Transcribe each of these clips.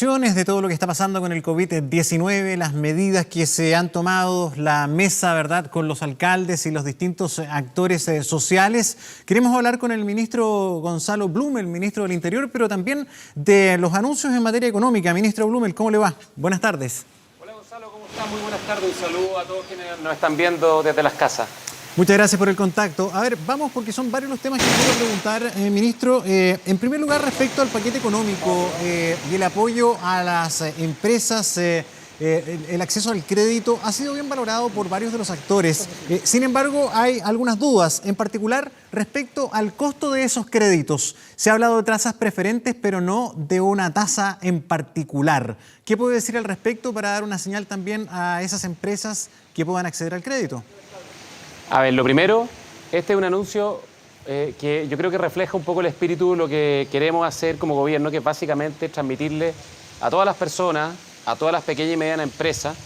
reacciones de todo lo que está pasando con el COVID-19, las medidas que se han tomado, la mesa, ¿verdad?, con los alcaldes y los distintos actores sociales. Queremos hablar con el ministro Gonzalo Blumel, el ministro del Interior, pero también de los anuncios en materia económica. Ministro Blumel, ¿cómo le va? Buenas tardes. Hola Gonzalo, ¿cómo está? Muy buenas tardes. Un saludo a todos quienes nos están viendo desde las casas. Muchas gracias por el contacto. A ver, vamos porque son varios los temas que quiero preguntar, ministro. En primer lugar, respecto al paquete económico y el apoyo a las empresas, el acceso al crédito ha sido bien valorado por varios de los actores. Sin embargo, hay algunas dudas, en particular respecto al costo de esos créditos. Se ha hablado de tasas preferentes, pero no de una tasa en particular. ¿Qué puede decir al respecto para dar una señal también a esas empresas que puedan acceder al crédito? A ver, lo primero, este es un anuncio que yo creo que refleja un poco el espíritu de lo que queremos hacer como gobierno, que es básicamente transmitirle a todas las personas, a todas las pequeñas y medianas empresas,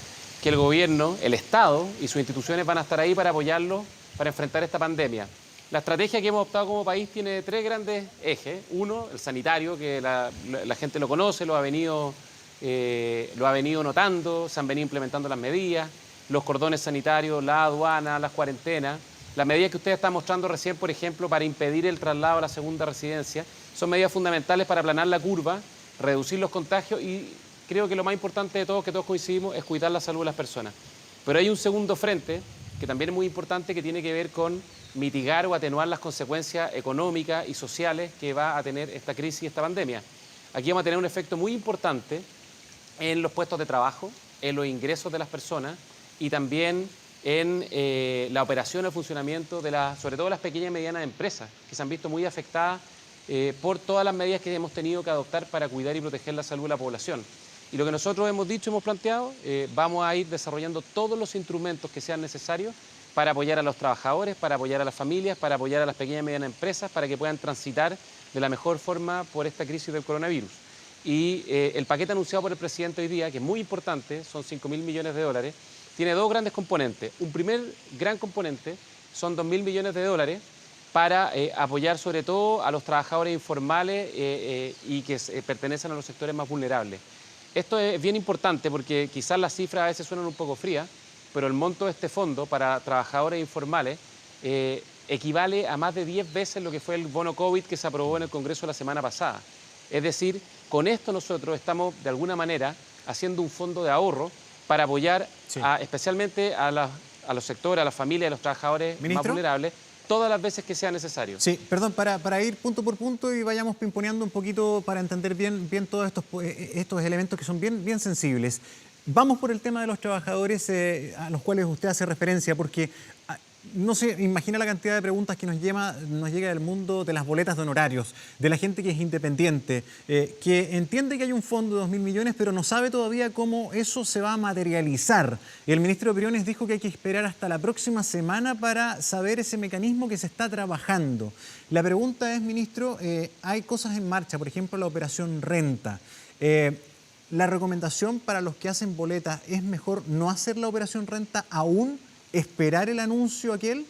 que el gobierno, el Estado y sus instituciones van a estar ahí para apoyarlos, para enfrentar esta pandemia. La estrategia que hemos optado como país tiene tres grandes ejes. Uno, el sanitario, que la gente lo conoce, lo ha venido notando, se han venido implementando las medidas, los cordones sanitarios, la aduana, las cuarentenas, las medidas que usted está mostrando recién, por ejemplo, para impedir el traslado a la segunda residencia, son medidas fundamentales para aplanar la curva, reducir los contagios y creo que lo más importante de todo, que todos coincidimos, es cuidar la salud de las personas. Pero hay un segundo frente, que también es muy importante, que tiene que ver con mitigar o atenuar las consecuencias económicas y sociales que va a tener esta crisis y esta pandemia. Aquí vamos a tener un efecto muy importante en los puestos de trabajo, en los ingresos de las personas, y también en la operación o funcionamiento de sobre todo las pequeñas y medianas empresas, que se han visto muy afectadas por todas las medidas que hemos tenido que adoptar para cuidar y proteger la salud de la población. Y lo que nosotros hemos dicho, hemos planteado, vamos a ir desarrollando todos los instrumentos que sean necesarios para apoyar a los trabajadores, para apoyar a las familias, para apoyar a las pequeñas y medianas empresas, para que puedan transitar de la mejor forma por esta crisis del coronavirus. Y el paquete anunciado por el presidente hoy día, que es muy importante, son 5.000 millones de dólares, tiene dos grandes componentes. Un primer gran componente son 2.000 millones de dólares para apoyar sobre todo a los trabajadores informales y que pertenecen a los sectores más vulnerables. Esto es bien importante porque quizás las cifras a veces suenan un poco frías, pero el monto de este fondo para trabajadores informales equivale a más de 10 veces lo que fue el bono COVID que se aprobó en el Congreso la semana pasada. Es decir, con esto nosotros estamos de alguna manera haciendo un fondo de ahorro para apoyar especialmente a los sectores, a las familias, a los trabajadores más vulnerables, todas las veces que sea necesario. Sí, perdón, para ir punto por punto y vayamos pimponeando un poquito para entender bien todos estos elementos que son bien sensibles. Vamos por el tema de los trabajadores a los cuales usted hace referencia, porque no se imagina la cantidad de preguntas que nos llega del mundo de las boletas de honorarios, de la gente que es independiente, que entiende que hay un fondo de 2.000 millones, pero no sabe todavía cómo eso se va a materializar. El ministro Briones dijo que hay que esperar hasta la próxima semana para saber ese mecanismo que se está trabajando. La pregunta es, ministro, hay cosas en marcha, por ejemplo, la operación renta. La recomendación para los que hacen boletas es mejor no hacer la operación renta aún, esperar el anuncio aquel.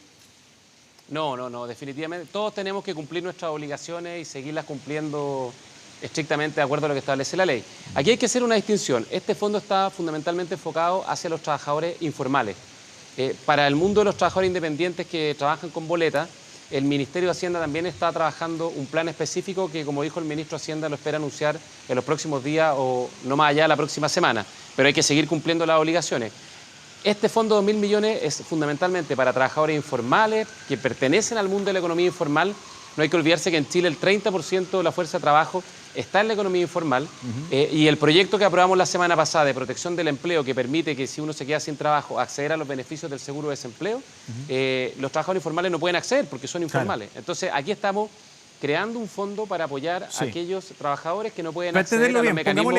No, definitivamente. Todos tenemos que cumplir nuestras obligaciones y seguirlas cumpliendo estrictamente de acuerdo a lo que establece la ley. Aquí hay que hacer una distinción. Este fondo está fundamentalmente enfocado hacia los trabajadores informales. Para el mundo de los trabajadores independientes que trabajan con boletas, el Ministerio de Hacienda también está trabajando un plan específico que, como dijo el ministro de Hacienda, lo espera anunciar en los próximos días o no más allá de la próxima semana. Pero hay que seguir cumpliendo las obligaciones. Este fondo de 2.000 millones es fundamentalmente para trabajadores informales que pertenecen al mundo de la economía informal. No hay que olvidarse que en Chile el 30% de la fuerza de trabajo está en la economía informal y el proyecto que aprobamos la semana pasada de protección del empleo, que permite que si uno se queda sin trabajo acceder a los beneficios del seguro de desempleo, los trabajadores informales no pueden acceder porque son informales. Claro. Entonces aquí estamos creando un fondo para apoyar a aquellos trabajadores que no pueden acceder a los mecanismos.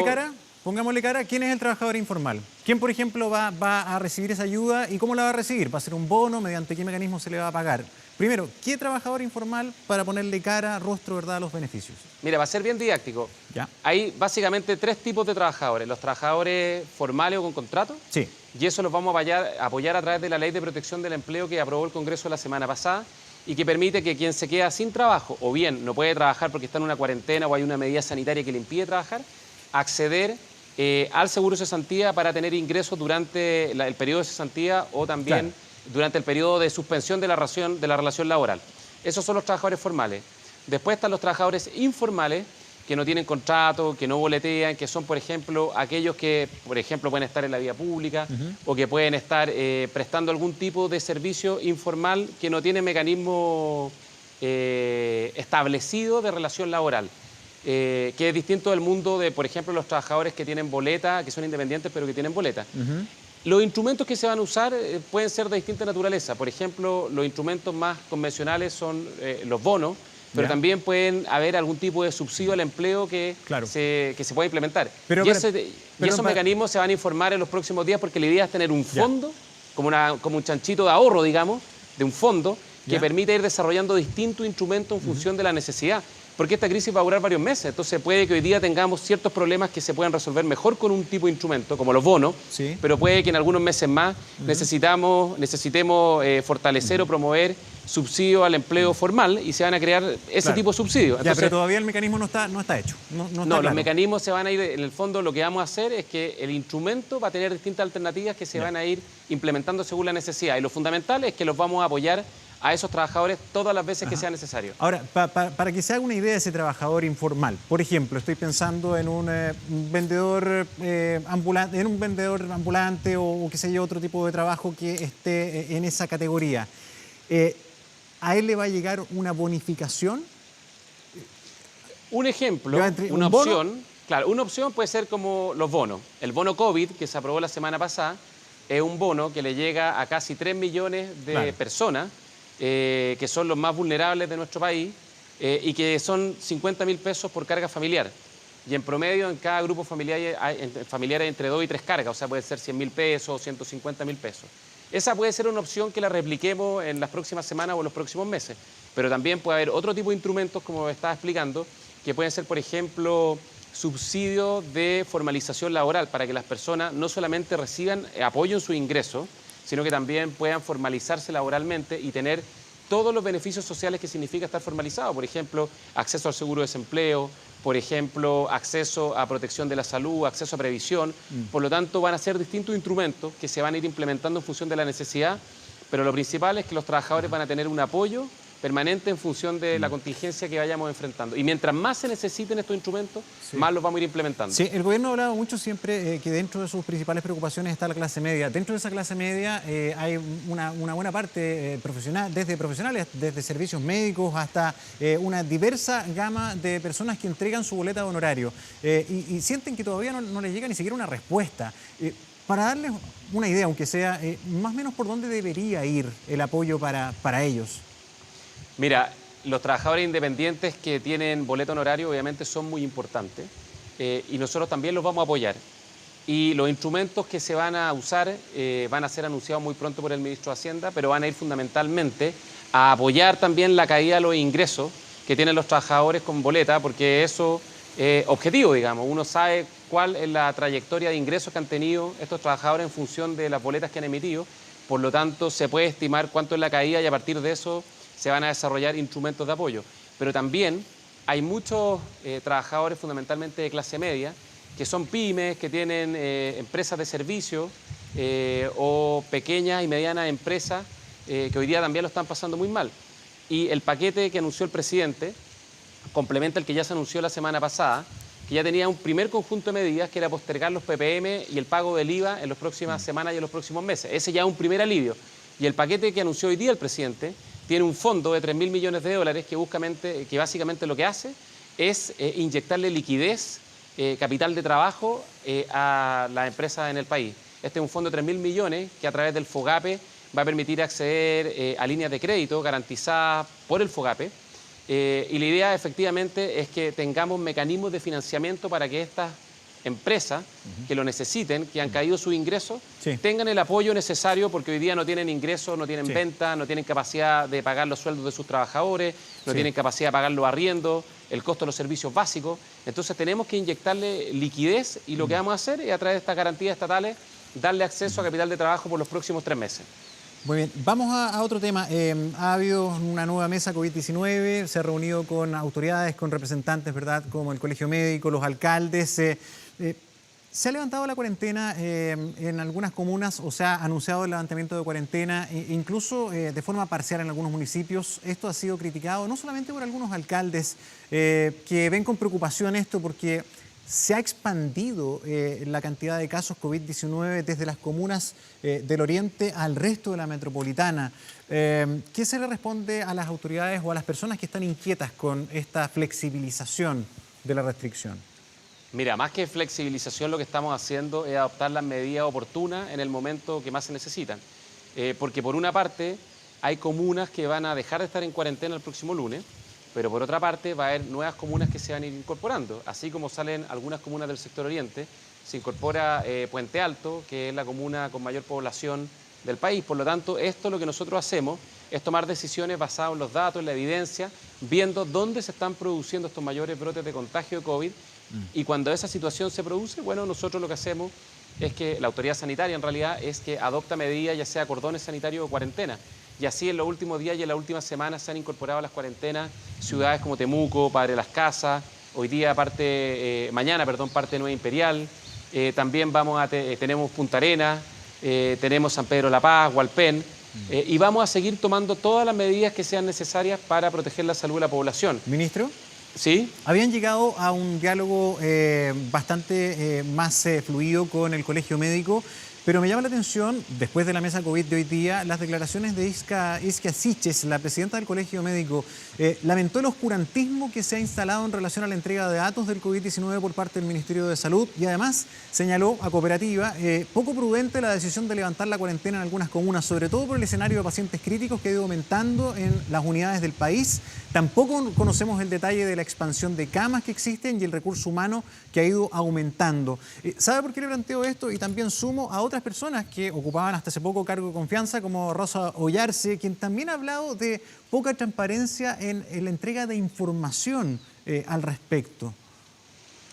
Pongámosle cara, ¿quién es el trabajador informal? ¿Quién, por ejemplo, va a recibir esa ayuda y cómo la va a recibir? ¿Va a ser un bono? ¿Mediante qué mecanismo se le va a pagar? Primero, ¿qué trabajador informal para ponerle cara, rostro, verdad a los beneficios? Mira, va a ser bien didáctico. Ya. Hay básicamente tres tipos de trabajadores. Los trabajadores formales o con contrato. Sí. Y eso los vamos a apoyar a través de la Ley de Protección del Empleo que aprobó el Congreso la semana pasada y que permite que quien se queda sin trabajo o bien no puede trabajar porque está en una cuarentena o hay una medida sanitaria que le impide trabajar, acceder al seguro de cesantía para tener ingresos durante el periodo de cesantía o también durante el periodo de suspensión de la relación laboral. Esos son los trabajadores formales. Después están los trabajadores informales, que no tienen contrato, que no boletean, que son, por ejemplo, aquellos que, por ejemplo, pueden estar en la vía pública o que pueden estar prestando algún tipo de servicio informal que no tiene mecanismo establecido de relación laboral. Que es distinto del mundo de, por ejemplo, los trabajadores que tienen boleta, que son independientes, pero que tienen boleta. Los instrumentos que se van a usar pueden ser de distinta naturaleza. Por ejemplo, los instrumentos más convencionales son los bonos, pero también pueden haber algún tipo de subsidio al empleo que se puede implementar. Y esos mecanismos se van a informar en los próximos días, porque la idea es tener un fondo, como un chanchito de ahorro, digamos, de un fondo, que permite ir desarrollando distintos instrumentos en función de la necesidad. Porque esta crisis va a durar varios meses, entonces puede que hoy día tengamos ciertos problemas que se puedan resolver mejor con un tipo de instrumento, como los bonos, pero puede que en algunos meses más necesitemos fortalecer o promover subsidio al empleo formal y se van a crear ese tipo de subsidios. Entonces, pero todavía el mecanismo no está hecho. Los mecanismos se van a ir, en el fondo lo que vamos a hacer es que el instrumento va a tener distintas alternativas que se van a ir implementando según la necesidad. Y lo fundamental es que los vamos a apoyar a esos trabajadores todas las veces que sea necesario. Ahora, para que se haga una idea de ese trabajador informal, por ejemplo, estoy pensando en un vendedor ambulante o qué sé yo, otro tipo de trabajo que esté en esa categoría. ¿A él le va a llegar una bonificación? Un ejemplo, una opción, claro, una opción puede ser como los bonos. El bono COVID, que se aprobó la semana pasada, es un bono que le llega a casi 3 millones de personas, que son los más vulnerables de nuestro país, y que son 50.000 pesos por carga familiar. Y en promedio, en cada grupo familiar hay entre 2 y 3 cargas, o sea, puede ser 100.000 pesos, 150.000 pesos. Esa puede ser una opción que la repliquemos en las próximas semanas o en los próximos meses. Pero también puede haber otro tipo de instrumentos, como estaba explicando, que pueden ser, por ejemplo, subsidios de formalización laboral, para que las personas no solamente reciban apoyo en su ingreso, sino que también puedan formalizarse laboralmente y tener todos los beneficios sociales que significa estar formalizado. Por ejemplo, acceso al seguro de desempleo, por ejemplo, acceso a protección de la salud, acceso a previsión. Por lo tanto, van a ser distintos instrumentos que se van a ir implementando en función de la necesidad, pero lo principal es que los trabajadores van a tener un apoyo permanente en función de la contingencia que vayamos enfrentando. Y mientras más se necesiten estos instrumentos, más los vamos a ir implementando. Sí, el gobierno ha hablado mucho siempre que dentro de sus principales preocupaciones está la clase media. Dentro de esa clase media hay una buena parte profesional, desde profesionales, desde servicios médicos hasta una diversa gama de personas que entregan su boleta de honorario y sienten que todavía no les llega ni siquiera una respuesta. Para darles una idea, aunque sea, más o menos por dónde debería ir el apoyo para ellos. Mira, los trabajadores independientes que tienen boleto honorario obviamente son muy importantes y nosotros también los vamos a apoyar. Y los instrumentos que se van a usar van a ser anunciados muy pronto por el ministro de Hacienda, pero van a ir fundamentalmente a apoyar también la caída de los ingresos que tienen los trabajadores con boleta, porque eso es objetivo, digamos. Uno sabe cuál es la trayectoria de ingresos que han tenido estos trabajadores en función de las boletas que han emitido. Por lo tanto, se puede estimar cuánto es la caída y a partir de eso se van a desarrollar instrumentos de apoyo. Pero también hay muchos trabajadores fundamentalmente de clase media, que son pymes, que tienen empresas de servicio o pequeñas y medianas empresas que hoy día también lo están pasando muy mal. Y el paquete que anunció el presidente complementa el que ya se anunció la semana pasada, que ya tenía un primer conjunto de medidas que era postergar los PPM y el pago del IVA en las próximas semanas y en los próximos meses. Ese ya es un primer alivio. Y el paquete que anunció hoy día el presidente tiene un fondo de 3.000 millones de dólares que básicamente lo que hace es inyectarle liquidez, capital de trabajo a las empresas en el país. Este es un fondo de 3.000 millones que a través del FOGAPE va a permitir acceder a líneas de crédito garantizadas por el FOGAPE. Y la idea efectivamente es que tengamos mecanismos de financiamiento para que estas empresas que lo necesiten, que han caído sus ingresos, tengan el apoyo necesario, porque hoy día no tienen ingresos, no tienen ventas, no tienen capacidad de pagar los sueldos de sus trabajadores, no tienen capacidad de pagar los arriendos, el costo de los servicios básicos. Entonces tenemos que inyectarle liquidez y lo que vamos a hacer es, a través de estas garantías estatales, darle acceso a capital de trabajo por los próximos 3 meses. Muy bien, vamos a otro tema. Ha habido una nueva mesa COVID-19, se ha reunido con autoridades, con representantes, ¿verdad?, como el Colegio Médico, los alcaldes. Se ha levantado la cuarentena en algunas comunas, o se ha anunciado el levantamiento de cuarentena, incluso de forma parcial en algunos municipios. Esto ha sido criticado no solamente por algunos alcaldes que ven con preocupación esto porque se ha expandido la cantidad de casos COVID-19 desde las comunas del oriente al resto de la metropolitana. ¿Qué se le responde a las autoridades o a las personas que están inquietas con esta flexibilización de la restricción? Mira, más que flexibilización, lo que estamos haciendo es adoptar las medidas oportunas en el momento que más se necesitan. Porque por una parte, hay comunas que van a dejar de estar en cuarentena el próximo lunes, pero por otra parte va a haber nuevas comunas que se van a ir incorporando. Así como salen algunas comunas del sector oriente, se incorpora Puente Alto, que es la comuna con mayor población del país. Por lo tanto, esto lo que nosotros hacemos es tomar decisiones basadas en los datos, en la evidencia, viendo dónde se están produciendo estos mayores brotes de contagio de COVID. Y cuando esa situación se produce, bueno, nosotros lo que hacemos es que la autoridad sanitaria en realidad es que adopta medidas, ya sea cordones sanitarios o cuarentena. Y así en los últimos días y en las últimas semanas se han incorporado a las cuarentenas ciudades como Temuco, Padre Las Casas, hoy día mañana parte Nueva Imperial, también tenemos Punta Arenas, tenemos San Pedro La Paz, Hualpén, y vamos a seguir tomando todas las medidas que sean necesarias para proteger la salud de la población. Ministro. ¿Sí? Habían llegado a un diálogo bastante más fluido con el Colegio Médico, pero me llama la atención, después de la mesa COVID de hoy día, las declaraciones de Isquia Siches, la presidenta del Colegio Médico. Lamentó el oscurantismo que se ha instalado en relación a la entrega de datos del COVID-19 por parte del Ministerio de Salud y además señaló a Cooperativa poco prudente la decisión de levantar la cuarentena en algunas comunas, sobre todo por el escenario de pacientes críticos que ha ido aumentando en las unidades del país. Tampoco conocemos el detalle de la expansión de camas que existen y el recurso humano que ha ido aumentando. ¿Sabe por qué le planteo esto? Y también sumo a otras personas que ocupaban hasta hace poco cargo de confianza, como Rosa Ollarse, quien también ha hablado de poca transparencia en la entrega de información al respecto.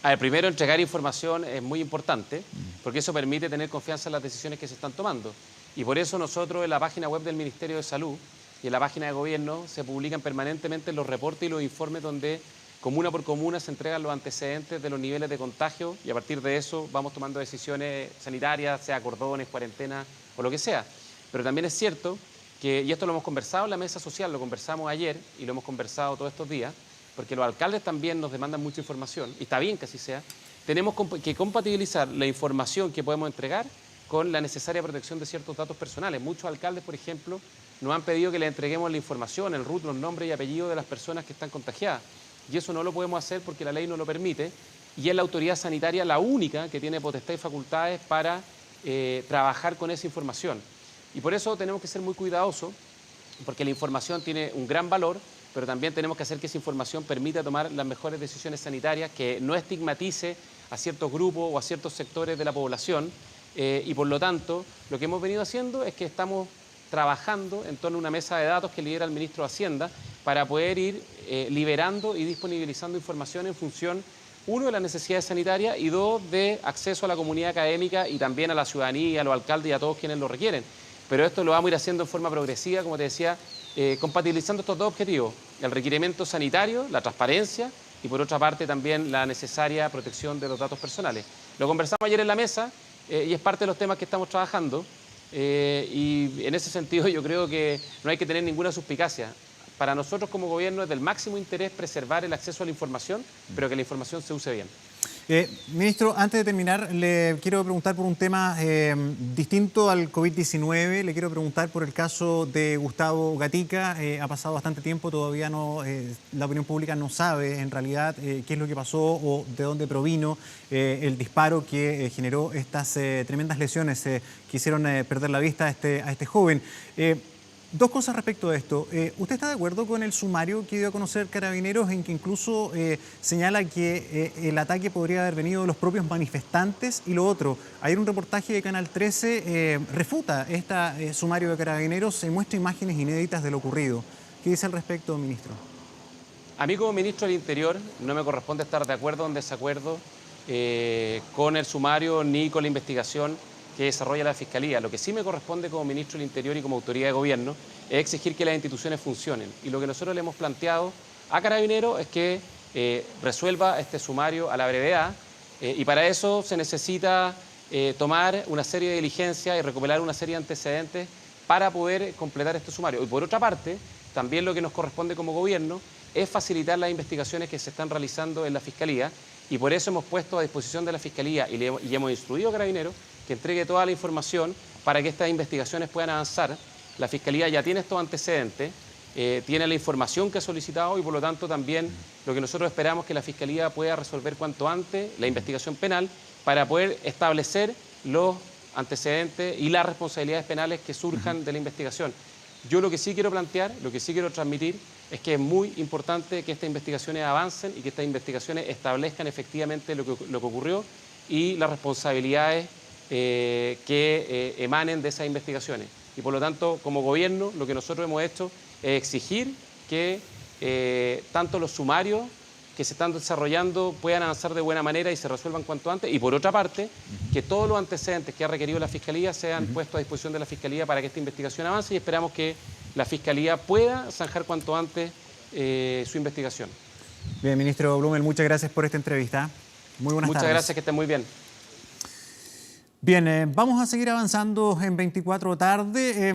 A ver, primero, entregar información es muy importante, porque eso permite tener confianza en las decisiones que se están tomando. Y por eso nosotros en la página web del Ministerio de Salud y en la página de Gobierno se publican permanentemente los reportes y los informes donde comuna por comuna se entregan los antecedentes de los niveles de contagio y a partir de eso vamos tomando decisiones sanitarias, sea cordones, cuarentena o lo que sea. Pero también es cierto que, y esto lo hemos conversado en la mesa social, lo conversamos ayer y lo hemos conversado todos estos días, porque los alcaldes también nos demandan mucha información, y está bien que así sea, tenemos que compatibilizar la información que podemos entregar con la necesaria protección de ciertos datos personales. Muchos alcaldes, por ejemplo, nos han pedido que les entreguemos la información, el RUT, los nombres y apellidos de las personas que están contagiadas. Y eso no lo podemos hacer porque la ley no lo permite y es la autoridad sanitaria la única que tiene potestad y facultades para trabajar con esa información. Y por eso tenemos que ser muy cuidadosos porque la información tiene un gran valor, pero también tenemos que hacer que esa información permita tomar las mejores decisiones sanitarias, que no estigmatice a ciertos grupos o a ciertos sectores de la población. Y por lo tanto, lo que hemos venido haciendo es que estamos trabajando en torno a una mesa de datos que lidera el ministro de Hacienda para poder ir liberando y disponibilizando información en función, uno, de las necesidades sanitarias y dos, de acceso a la comunidad académica y también a la ciudadanía, a los alcaldes y a todos quienes lo requieren. Pero esto lo vamos a ir haciendo en forma progresiva, como te decía, compatibilizando estos dos objetivos, el requerimiento sanitario, la transparencia y por otra parte también la necesaria protección de los datos personales. Lo conversamos ayer en la mesa y es parte de los temas que estamos trabajando. Y en ese sentido yo creo que no hay que tener ninguna suspicacia. Para nosotros como gobierno es del máximo interés preservar el acceso a la información, pero que la información se use bien. Ministro, antes de terminar, le quiero preguntar por un tema distinto al COVID-19. Le quiero preguntar por el caso de Gustavo Gatica. Ha pasado bastante tiempo, todavía no, la opinión pública no sabe en realidad qué es lo que pasó o de dónde provino el disparo que generó estas tremendas lesiones que hicieron perder la vista a este joven. Dos cosas respecto a esto. ¿Usted está de acuerdo con el sumario que dio a conocer Carabineros en que incluso señala que el ataque podría haber venido de los propios manifestantes? Y lo otro, ayer un reportaje de Canal 13 refuta este sumario de Carabineros y muestra imágenes inéditas de lo ocurrido. ¿Qué dice al respecto, ministro? A mí como ministro del Interior no me corresponde estar de acuerdo o en desacuerdo con el sumario ni con la investigación que desarrolla la Fiscalía. Lo que sí me corresponde como ministro del Interior y como autoridad de gobierno es exigir que las instituciones funcionen. Y lo que nosotros le hemos planteado a Carabineros es que resuelva este sumario a la brevedad Y para eso se necesita tomar una serie de diligencias y recopilar una serie de antecedentes para poder completar este sumario. Y por otra parte, también lo que nos corresponde como gobierno es facilitar las investigaciones que se están realizando en la Fiscalía, y por eso hemos puesto a disposición de la Fiscalía y hemos instruido a Carabineros que entregue toda la información para que estas investigaciones puedan avanzar. La Fiscalía ya tiene estos antecedentes, tiene la información que ha solicitado, y por lo tanto también lo que nosotros esperamos es que la Fiscalía pueda resolver cuanto antes la investigación penal para poder establecer los antecedentes y las responsabilidades penales que surjan de la investigación. Yo lo que sí quiero plantear, lo que sí quiero transmitir, es que es muy importante que estas investigaciones avancen y que estas investigaciones establezcan efectivamente lo que ocurrió y las responsabilidades que emanen de esas investigaciones. Y por lo tanto, como gobierno, lo que nosotros hemos hecho es exigir que tanto los sumarios que se están desarrollando puedan avanzar de buena manera y se resuelvan cuanto antes, y por otra parte, que todos los antecedentes que ha requerido la Fiscalía sean puestos a disposición de la Fiscalía para que esta investigación avance, y esperamos que la Fiscalía pueda zanjar cuanto antes su investigación. Bien, ministro Blumel, muchas gracias por esta entrevista. Muy buenas tardes. Muchas gracias, que estén muy bien. Bien, vamos a seguir avanzando en 24 tarde.